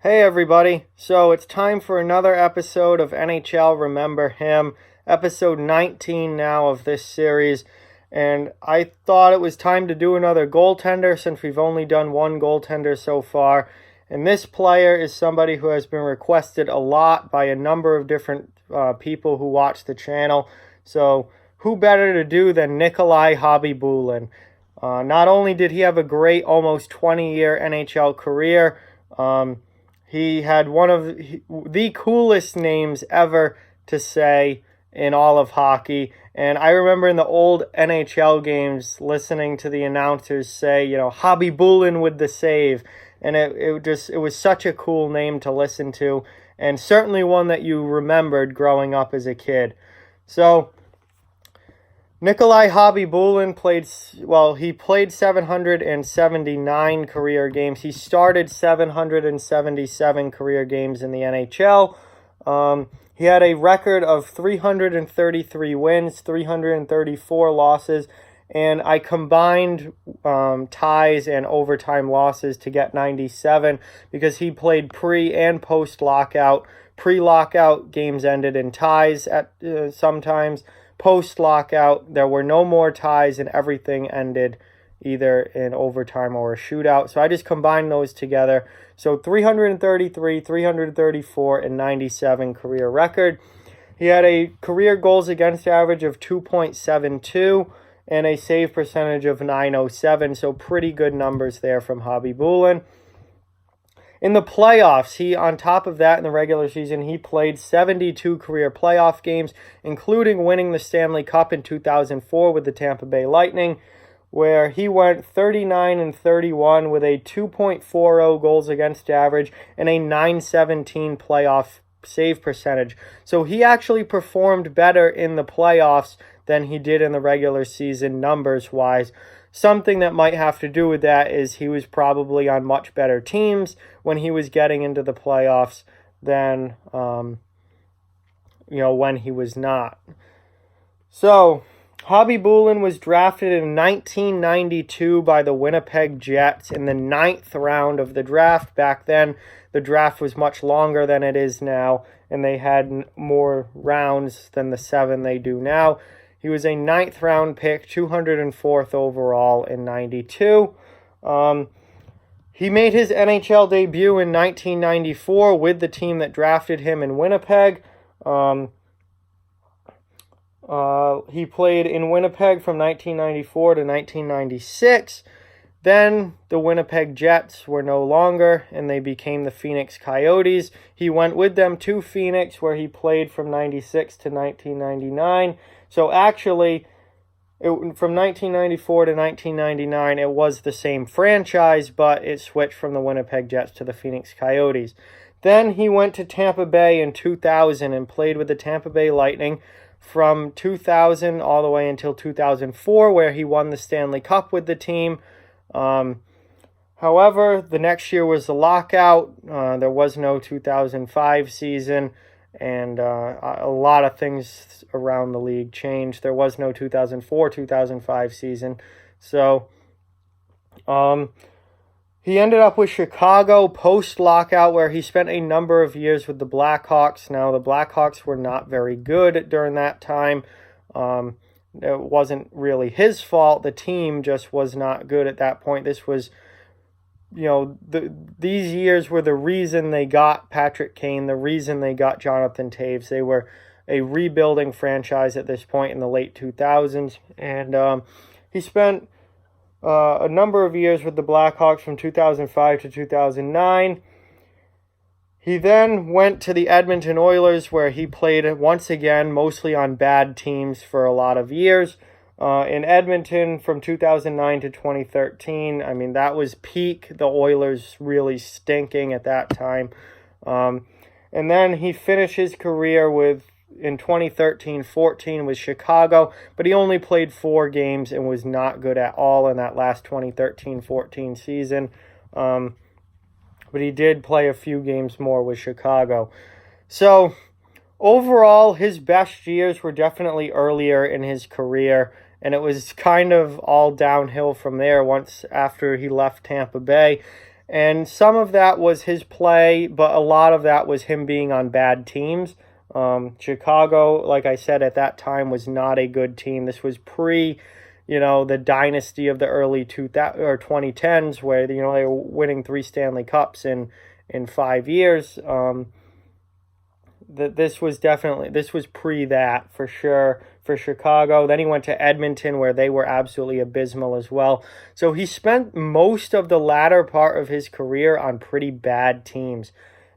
Hey everybody, so it's time for another episode of NHL Remember Him, episode 19 now of this series, and I thought it was time to do another goaltender since we've only done one goaltender so far, and this player is somebody who has been requested a lot by a number of different people who watch the channel, so who better to do than Nikolai Khabibulin. Not only did he have a great almost 20-year NHL career, he had one of the coolest names ever to say in all of hockey. And I remember in the old NHL games listening to the announcers say, Khabibulin with the save. And it was such a cool name to listen to, and certainly one that you remembered growing up as a kid. So Nikolai Khabibulin played 779 career games. He started 777 career games in the NHL. He had a record of 333 wins, 334 losses, and I combined ties and overtime losses to get 97 because he played pre- and post-lockout. Pre-lockout games ended in ties at sometimes. Post-lockout, there were no more ties and everything ended either in overtime or a shootout. So I just combined those together. So 333, 334, and 97 career record. He had a career goals against average of 2.72 and a save percentage of .907. So pretty good numbers there from Khabibulin. In the playoffs, on top of that in the regular season, he played 72 career playoff games, including winning the Stanley Cup in 2004 with the Tampa Bay Lightning, where he went 39-31 with a 2.40 goals against average and a .917 playoff save percentage. So he actually performed better in the playoffs than he did in the regular season numbers-wise. Something that might have to do with that is he was probably on much better teams when he was getting into the playoffs than, when he was not. So, Khabibulin was drafted in 1992 by the Winnipeg Jets in the 9th round of the draft. Back then, the draft was much longer than it is now, and they had more rounds than the 7 they do now. He was a 9th round pick, 204th overall in 92. He made his NHL debut in 1994 with the team that drafted him in Winnipeg. He played in Winnipeg from 1994 to 1996. Then the Winnipeg Jets were no longer, and they became the Phoenix Coyotes. He went with them to Phoenix, where he played from 96 to 1999. So actually, from 1994 to 1999, it was the same franchise, but it switched from the Winnipeg Jets to the Phoenix Coyotes. Then he went to Tampa Bay in 2000 and played with the Tampa Bay Lightning from 2000 all the way until 2004, where he won the Stanley Cup with the team. However, the next year was the lockout. There was no 2005 season, and a lot of things around the league changed. There was no 2004-2005 season. So he ended up with Chicago post-lockout, where he spent a number of years with the Blackhawks. Now, the Blackhawks were not very good during that time. It wasn't really his fault. The team just was not good at that point. This was, these years were the reason they got Patrick Kane, the reason they got Jonathan Toews. They were a rebuilding franchise at this point in the late 2000s. And he spent a number of years with the Blackhawks from 2005 to 2009. He then went to the Edmonton Oilers, where he played once again mostly on bad teams for a lot of years. In Edmonton from 2009 to 2013, that was peak. The Oilers really stinking at that time. And then he finished his career in 2013-14 with Chicago, but he only played 4 games and was not good at all in that last 2013-14 season. But he did play a few games more with Chicago. So overall, his best years were definitely earlier in his career, and it was kind of all downhill from there after he left Tampa Bay. And some of that was his play, but a lot of that was him being on bad teams. Chicago, like I said, at that time was not a good team. This was pre, the dynasty of the early 2010s, where they were winning 3 Stanley Cups in 5 years. This was pre that for sure for Chicago. Then he went to Edmonton, where they were absolutely abysmal as well. So he spent most of the latter part of his career on pretty bad teams.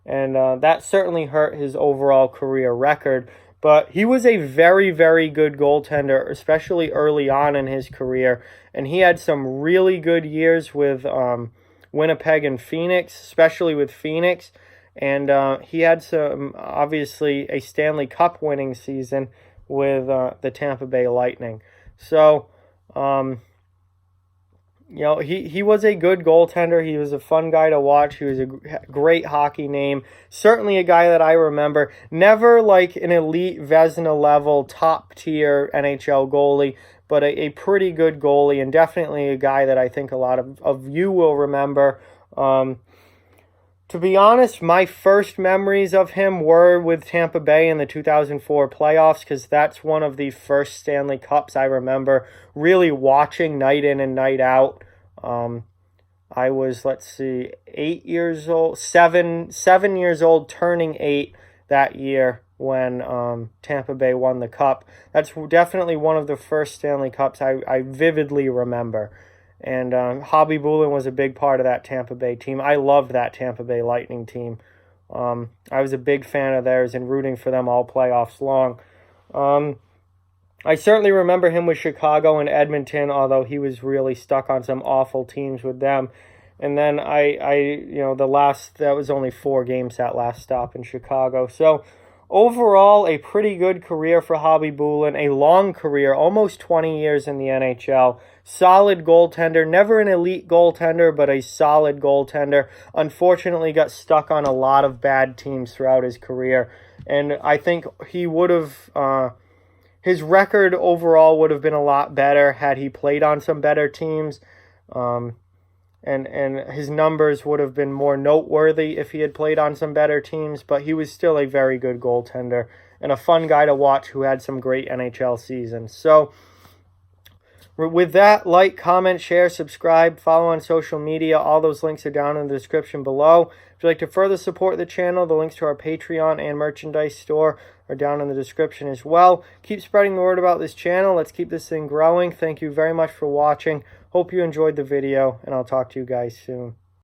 And that certainly hurt his overall career record. But he was a very, very good goaltender, especially early on in his career. And he had some really good years with Winnipeg and Phoenix, especially with Phoenix. And he had obviously a Stanley Cup winning season with the Tampa Bay Lightning. So, he was a good goaltender. He was a fun guy to watch. He was a great hockey name. Certainly a guy that I remember. Never like an elite Vezina level, top tier NHL goalie, but a pretty good goalie, and definitely a guy that I think a lot of you will remember. To be honest, my first memories of him were with Tampa Bay in the 2004 playoffs, because that's one of the first Stanley Cups I remember really watching night in and night out. I was, 8 years old, 7 years old, turning 8 that year when Tampa Bay won the Cup. That's definitely one of the first Stanley Cups I vividly remember. And Khabibulin was a big part of that Tampa Bay team. I loved that Tampa Bay Lightning team. I was a big fan of theirs and rooting for them all playoffs long. I certainly remember him with Chicago and Edmonton, although he was really stuck on some awful teams with them. And then that was only 4 games, that last stop in Chicago. So overall, a pretty good career for Khabibulin, a long career, almost 20 years in the NHL. Solid goaltender, never an elite goaltender, but a solid goaltender. Unfortunately, got stuck on a lot of bad teams throughout his career. And I think he would have, his record overall would have been a lot better had he played on some better teams. And his numbers would have been more noteworthy if he had played on some better teams, but he was still a very good goaltender and a fun guy to watch who had some great NHL seasons. So with that, like, comment, share, subscribe, follow on social media. All those links are down in the description below. If you'd like to further support the channel, the links to our Patreon and merchandise store are down in the description as well. Keep spreading the word about this channel. Let's keep this thing growing. Thank you very much for watching. Hope you enjoyed the video, and I'll talk to you guys soon.